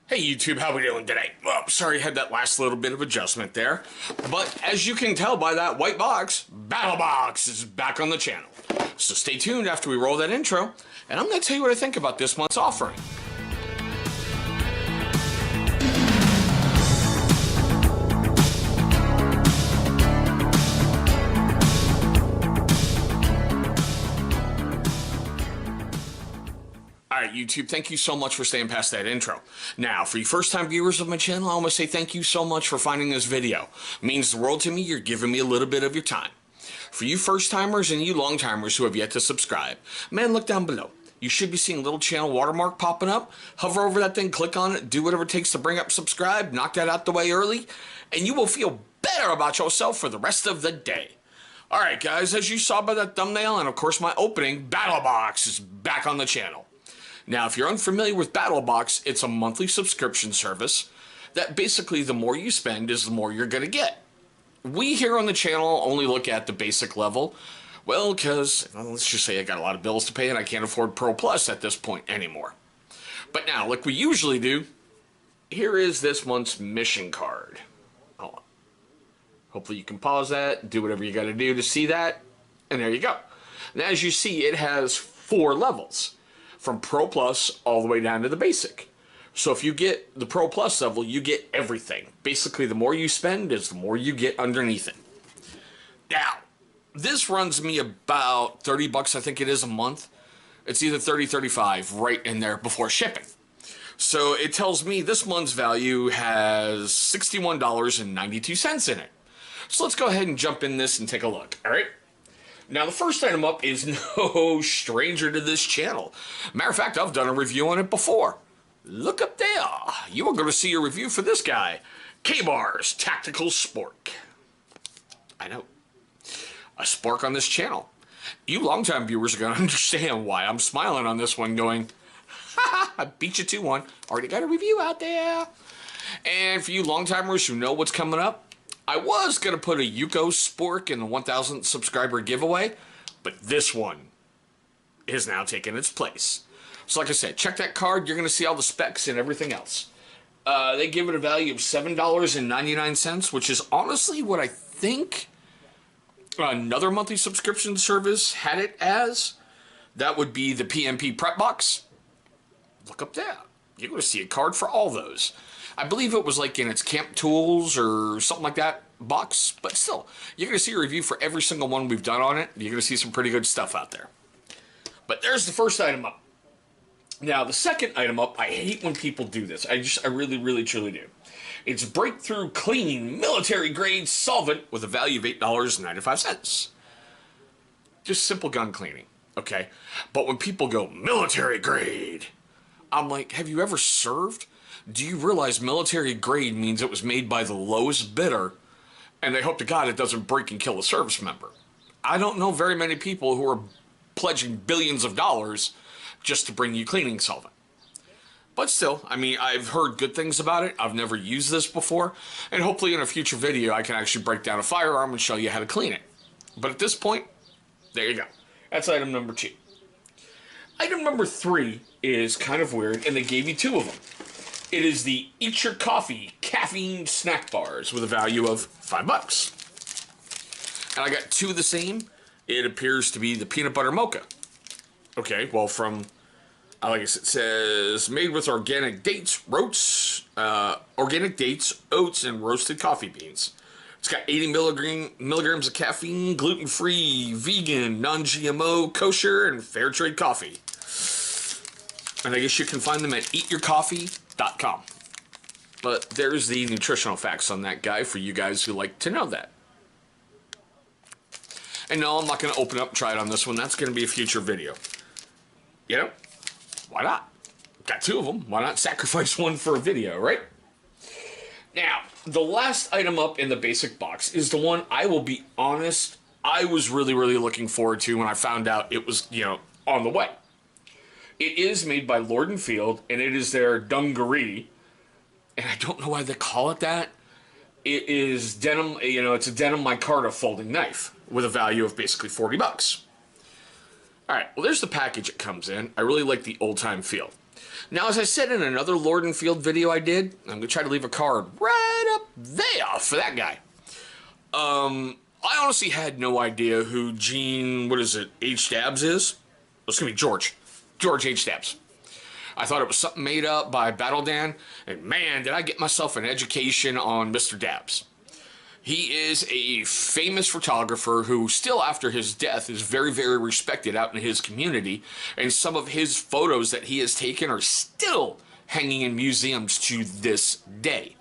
Hey YouTube, how we doing today? Well, sorry I had that last little bit of adjustment there. But as you can tell by that white box, Battlbox is back on the channel. So stay tuned after we roll that intro, and I'm going to tell you what I think about this month's offering. Alright YouTube, thank you so much for staying past that intro. Now, for you first time viewers of my channel, I want to say thank you so much for finding this video. It means the world to me, you're giving me a little bit of your time. For you first timers and you long timers who have yet to subscribe, man, look down below. You should be seeing a little channel watermark popping up. Hover over that thing, click on it, do whatever it takes to bring up subscribe, knock that out the way early, and you will feel better about yourself for the rest of the day. Alright guys, as you saw by that thumbnail and of course my opening, Battlbox is back on the channel. Now, if you're unfamiliar with Battlbox, it's a monthly subscription service that basically the more you spend is the more you're going to get. We here on the channel only look at the basic level, well, because, let's just say I got a lot of bills to pay and I can't afford Pro Plus at this point anymore. But now, like we usually do, here is this month's mission card. Hold on. Hopefully you can pause that, do whatever you got to do to see that, and there you go. Now, as you see, it has 4 levels. From Pro Plus all the way down to the basic. So if you get the Pro Plus level, you get everything. Basically, the more you spend is the more you get underneath it. Now, this runs me about 30 bucks, I think it is, a month. It's either 30, 35, right in there before shipping. So it tells me this month's value has $61.92 in it. So let's go ahead and jump in this and take a look, all right? Now, the first item up is no stranger to this channel. Matter of fact, I've done a review on it before. Look up there. You are going to see a review for this guy. K-Bar's Tactical Spork. I know. A spork on this channel. You longtime viewers are going to understand why I'm smiling on this one going, ha, I beat you to one. Already got a review out there. And for you longtimers who know what's coming up, I was going to put a Yuko spork in the 1,000 subscriber giveaway, but this one is now taking its place. So like I said, check that card. You're going to see all the specs and everything else. They give it a value of $7.99, which is honestly what I think another monthly subscription service had it as. That would be the PMP Prep Box. Look up there. You're going to see a card for all those. I believe it was like in its Camp Tools or something like that box, but still, you're going to see a review for every single one we've done on it. You're going to see some pretty good stuff out there. But there's the first item up. Now, the second item up, I hate when people do this. I really, really, truly do. It's Breakthrough Clean Military Grade Solvent with a value of $8.95. Just simple gun cleaning, okay? But when people go, military grade, I'm like, have you ever served? Do you realize military grade means it was made by the lowest bidder, and they hope to God it doesn't break and kill a service member? I don't know very many people who are pledging billions of dollars just to bring you cleaning solvent. But still, I mean, I've heard good things about it. I've never used this before, and hopefully in a future video I can actually break down a firearm and show you how to clean it. But at this point, there you go. That's item number 2. Item number 3 is kind of weird, and they gave you 2 of them. It is the Eat Your Coffee caffeine snack bars with a value of $5. And I got 2 of the same. It appears to be the peanut butter mocha. Okay, well, from, I guess it says, made with organic dates, oats, and roasted coffee beans. It's got 80 milligrams of caffeine, gluten-free, vegan, non-GMO, kosher, and fair trade coffee. And I guess you can find them at eatyourcoffee.com. But there's the nutritional facts on that guy for you guys who like to know that. And no, I'm not going to open up and try it on this one. That's going to be a future video. You know, why not? Got 2 of them. Why not sacrifice one for a video, right? Now, the last item up in the basic box is the one, I will be honest, I was really, really looking forward to when I found out it was, on the way. It is made by Lord & Field, and it is their Dungaree. And I don't know why they call it that. It is denim, it's a denim micarta folding knife with a value of basically 40 bucks. Alright, well there's the package it comes in. I really like the old-time feel. Now, as I said in another Lord and Field video I did, I'm going to try to leave a card right up there for that guy. I honestly had no idea who Gene, H. Dabbs is? It's going to be George H. Dabbs. I thought it was something made up by Battle Dan, and man, did I get myself an education on Mr. Dabbs. He is a famous photographer who still after his death is very, very respected out in his community, and some of his photos that he has taken are still hanging in museums to this day.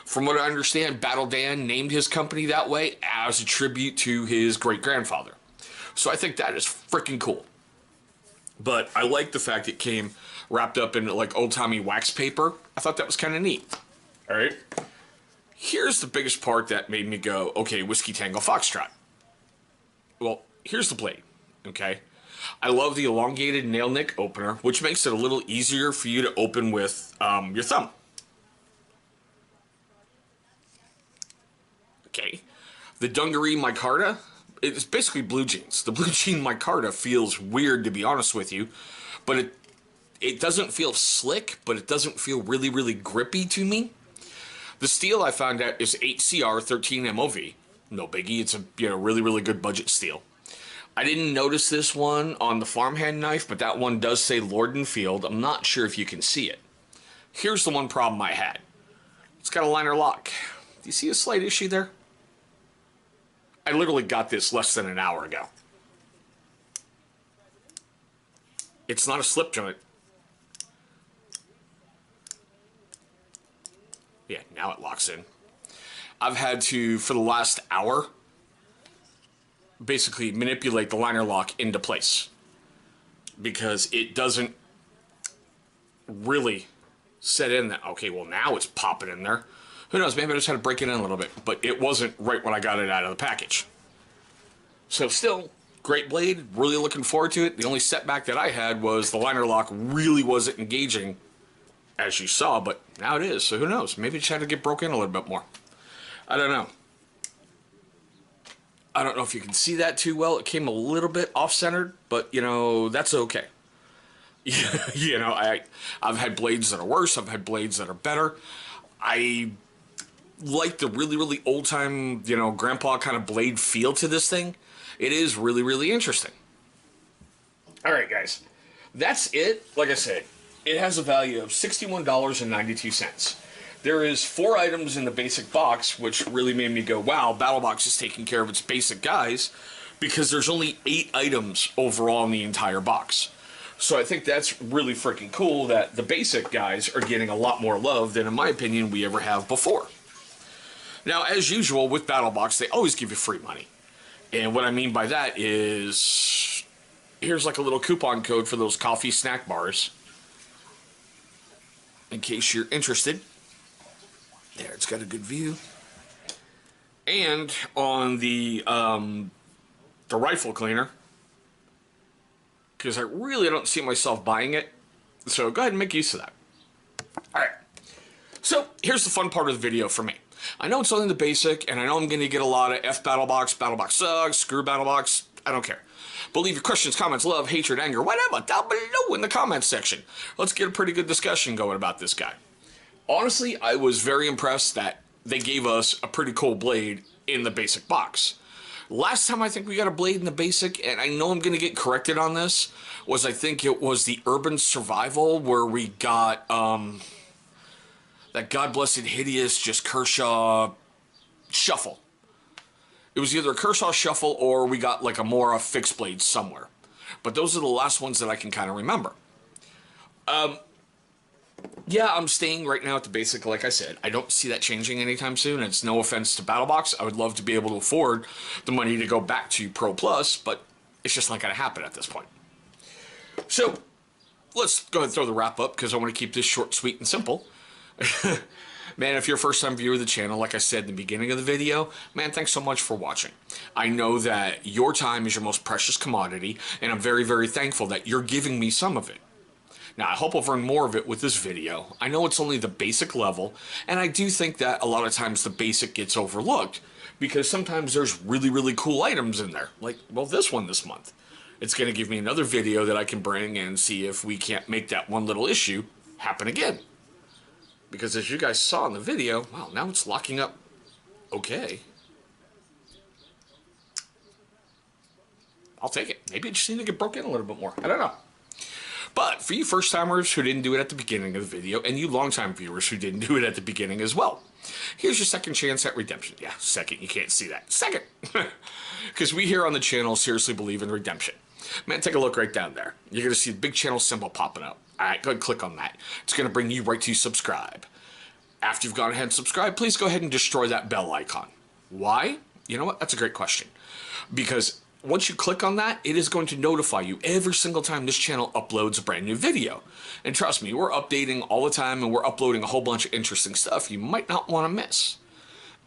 From what I understand, Battle Dan named his company that way as a tribute to his great-grandfather. So I think that is freaking cool. But I like the fact it came wrapped up in like old-timey wax paper. I thought that was kind of neat. All right. Here's the biggest part that made me go, okay, Whiskeytango Foxtrot. Well, here's the blade, okay? I love the elongated nail nick opener, which makes it a little easier for you to open with your thumb. Okay. The Dungaree micarta, it's basically blue jeans. The blue jean micarta feels weird, to be honest with you, but it doesn't feel slick, but it doesn't feel really, really grippy to me. The steel I found out is 8CR 13 MOV. No biggie. It's a really, really good budget steel. I didn't notice this one on the farmhand knife, but that one does say Lord and Field. I'm not sure if you can see it. Here's the one problem I had. It's got a liner lock. Do you see a slight issue there? I literally got this less than an hour ago. It's not a slip joint. Yeah, now it locks in. I've had to, for the last hour, basically manipulate the liner lock into place because it doesn't really set in that. Okay, well now it's popping in there. Who knows, maybe I just had to break it in a little bit, but it wasn't right when I got it out of the package. So still, great blade, really looking forward to it. The only setback that I had was the liner lock really wasn't engaging as you saw, but now it is, so who knows? Maybe it just had to get broken in a little bit more. I don't know. I don't know if you can see that too well. It came a little bit off-centered, but, that's okay. I've had blades that are worse. I've had blades that are better. I like the really, really old-time, grandpa kind of blade feel to this thing. It is really, really interesting. All right, guys. That's it. Like I said, it has a value of $61.92. There is 4 items in the basic box, which really made me go, wow, Battlebox is taking care of its basic guys, because there's only 8 items overall in the entire box. So I think that's really freaking cool that the basic guys are getting a lot more love than, in my opinion, we ever have before. Now, as usual with Battlebox, they always give you free money. And what I mean by that is, here's like a little coupon code for those coffee snack bars, in case you're interested. There, it's got a good view. And on the rifle cleaner, because I really don't see myself buying it, so go ahead and make use of that. Alright, so here's the fun part of the video for me. I know it's only the basic, and I know I'm going to get a lot of F Battlebox, Battlebox sucks, screw Battlebox, I don't care. But leave your questions, comments, love, hatred, anger, whatever, down below in the comments section. Let's get a pretty good discussion going about this guy. Honestly, I was very impressed that they gave us a pretty cool blade in the basic box. Last time I think we got a blade in the basic, and I know I'm going to get corrected on this, was I think it was the Urban Survival where we got that God blessed hideous just Kershaw Shuffle. It was either a Kershaw Shuffle or we got like a Mora fixed blade somewhere. But those are the last ones that I can kind of remember. Yeah, I'm staying right now at the basic, like I said. I don't see that changing anytime soon. It's no offense to Battlebox. I would love to be able to afford the money to go back to Pro Plus, but it's just not going to happen at this point. So, let's go ahead and throw the wrap up, because I want to keep this short, sweet, and simple. Man, if you're a first-time viewer of the channel, like I said in the beginning of the video, man, thanks so much for watching. I know that your time is your most precious commodity, and I'm very, very thankful that you're giving me some of it. Now, I hope I'll earn more of it with this video. I know it's only the basic level, and I do think that a lot of times the basic gets overlooked, because sometimes there's really, really cool items in there. Like, well, this one this month. It's going to give me another video that I can bring and see if we can't make that one little issue happen again. Because as you guys saw in the video, wow, now it's locking up okay. I'll take it. Maybe it just need to get broken in a little bit more. I don't know. But for you first-timers who didn't do it at the beginning of the video, and you long-time viewers who didn't do it at the beginning as well, here's your second chance at redemption. Yeah, second. You can't see that. Second. Because we here on the channel seriously believe in redemption. Man, take a look right down there. You're going to see the big channel symbol popping up. Alright, go ahead and click on that. It's going to bring you right to subscribe. After you've gone ahead and subscribed, please go ahead and destroy that bell icon. Why? You know what? That's a great question. Because once you click on that, it is going to notify you every single time this channel uploads a brand new video. And trust me, we're updating all the time and we're uploading a whole bunch of interesting stuff you might not want to miss.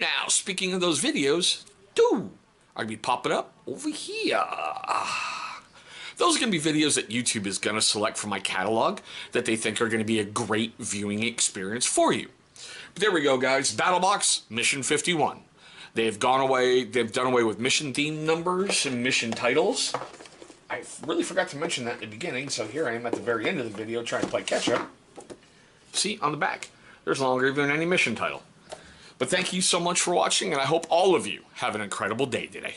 Now, speaking of those videos, are going to be popping up over here. Those are going to be videos that YouTube is going to select from my catalog that they think are going to be a great viewing experience for you. But there we go, guys. Battlebox, Mission 51. They've done away with mission theme numbers and mission titles. I really forgot to mention that in the beginning, so here I am at the very end of the video trying to play catch-up. See, on the back, there's no longer even any mission title. But thank you so much for watching, and I hope all of you have an incredible day today.